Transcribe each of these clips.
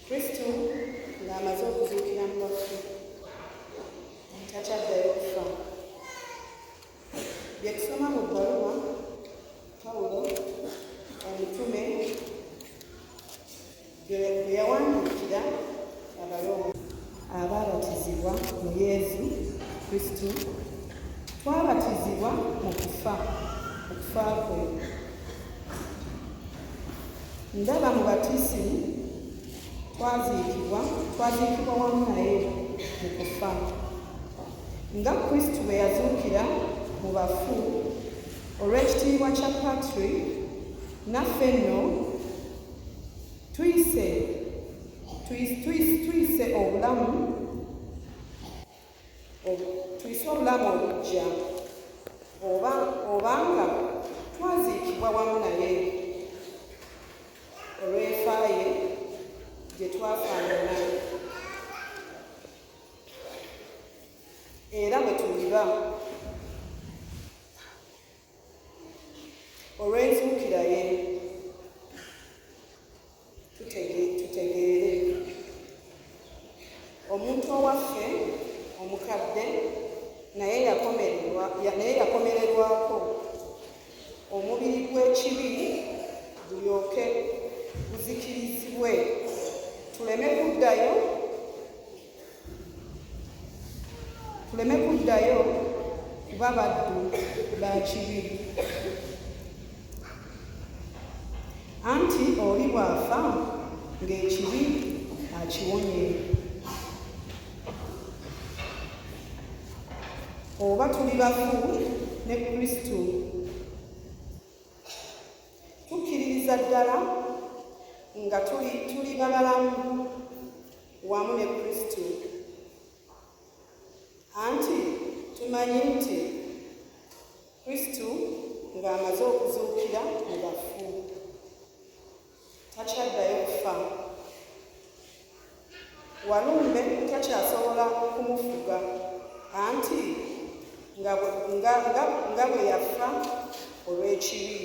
Kristo ng'amaze okuzuukira mu baffe takyaddayo kufa. Bye tusoma mu bbaluwa Pawulo omutume bye yawandiikira Abaroma abaabatizibwa mu Yesu Kristo, twabatizibwa mu kufa kwe. Ndaba mu batiisimu twaziikibwa wamu naye mu kufa, nga Kristo bwe yazuukira mu bafu olw'ekitiibwa kya Patrick, naffe nno tuyise obulamu obujja, obanga twaziikibwa wamu naye olw'efaaye gye twafaanana, era bwe tuliba olw'enzuukira ye, tutegeere omuntu owaffe omukadde naye yakomererwako, omubiri gw'ekibi gulyoke guzikirizibwe, tuleme kuddayo kuba baddu ba kibi. Anti oli bw'afa ng'ekibi akiwonye, oba tuli bafu ne Kristo, tukkiririza ddala nga tuli babalamu wamu ne Kristo, anti tumanyi nti Kristo ng'amaze okuzuukira mu bafu takyaddayo kufa. Walumbe takyasobola kumufuga, anti nga bwe yafa olw'ekibi,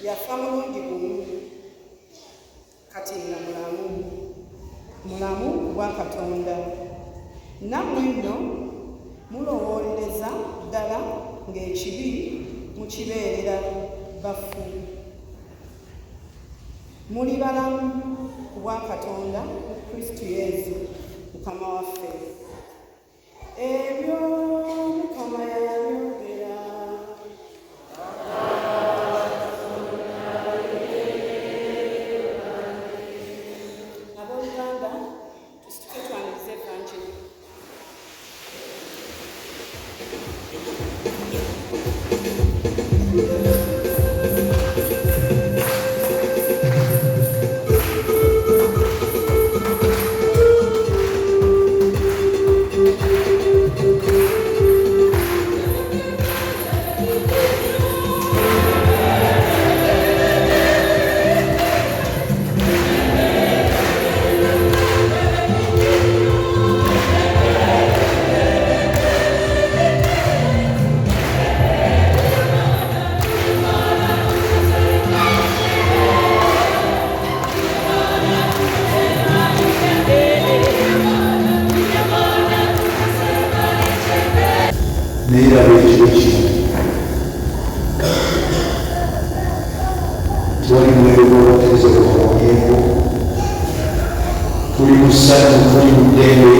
yafa mulundi gumu, kati nga mulamu bwa Katonda. Nammwe nno mulowoolereza ddala ng'ekibi mukibeerera bafu, muli balamu ku bwa Katonda mu Kristo Yesu Mukama waffe. Ebyo Mukama yabyogera. Abooluganda, tusituke twanirize evanjiri. turi mu bibazo by'ubukungu, turi gusana turi mutewe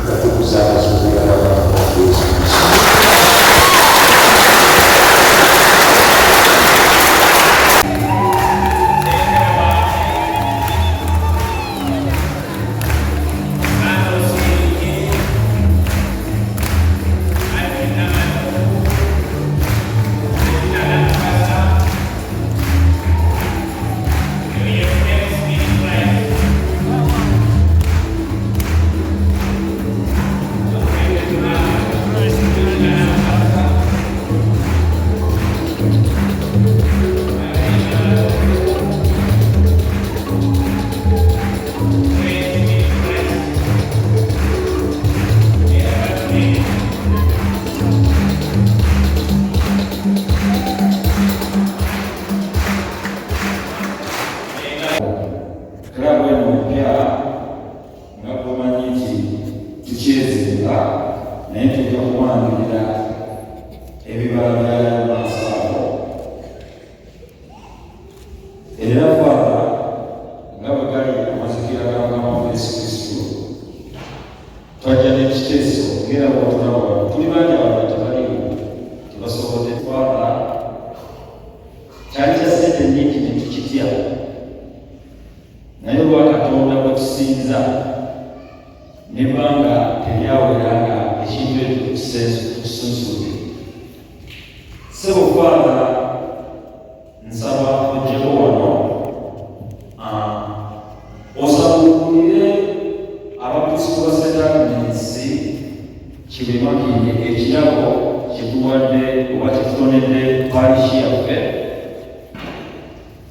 batuzabazurira abantu bose. naye tujja kuwanjulira ebibala byala mu maaso ago. Era Faada nga bwe gali amazikira ga Mukama waffe Yesu Kristo, twajja n'ekiteeso ng'era bw'otulaba tuli bangi abantu tebaliwo tebasobodde. Faada kyali kya ssente nnyingi ne tukitya, naye olwa Katonda bwe tusinza n'ebbanga teryaweranga ekintu ekyo tukisunsuudde. Ssebo Faada, nsaba ojjeko wano osabuulire abakristo ba St. Agnes Kibemakindi ekirabo kyetuwadde oba kyetutonedde paalishi yaffe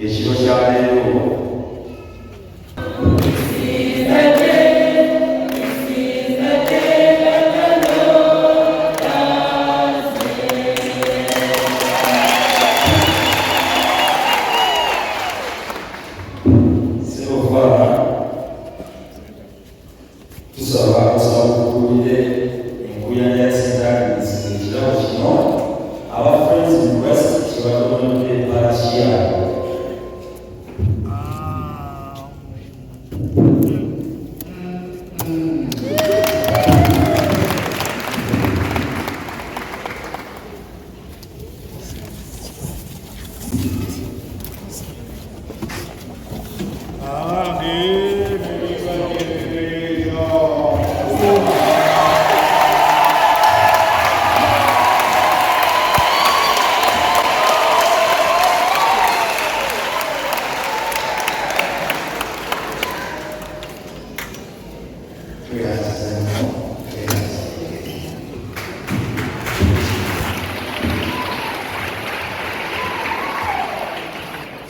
ekiro kya leero. Tusaba osabuulire enkuyana ya St. Agnes ekirabo kino aba Friends University kyebatonedde paalishi yaabwe.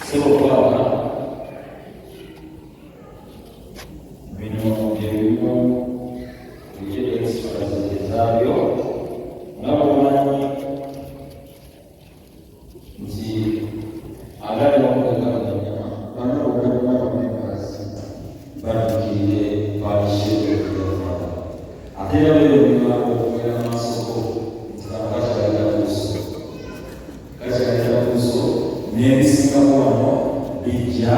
Ssebo Faada, bino byebimu eky'experience zaabyo nga bwemanyi nti agali bamugagamanya bana okugamanya members badukirire paalishi y'okuyonfaada ate era beeronera okugera maasoko nti kano kakyalira kuuso n'ebisingamu wano bijja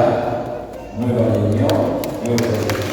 mwebale nnyo mwebale.